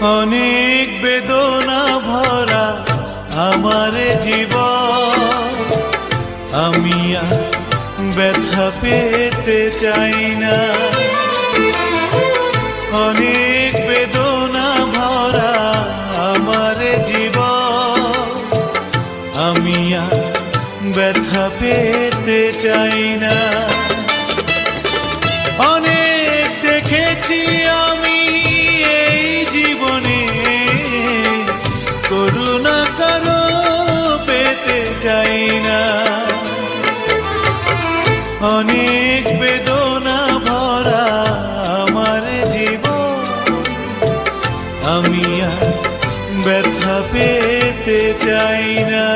অনেক বেদনা ভরা আমার জীবন, আমি আর ব্যথা পেতে চাই না। অনেক বেদনা ভরা আমার জীবন, আমি আর ব্যথা পেতে চাই না। অনেক দেখেছি আমি এই জীবনে, করুণা কারো পেতে চাই না। অনেক বেদনা ভরা আমার জীবন, আমি আর ব্যথা পেতে চাই না।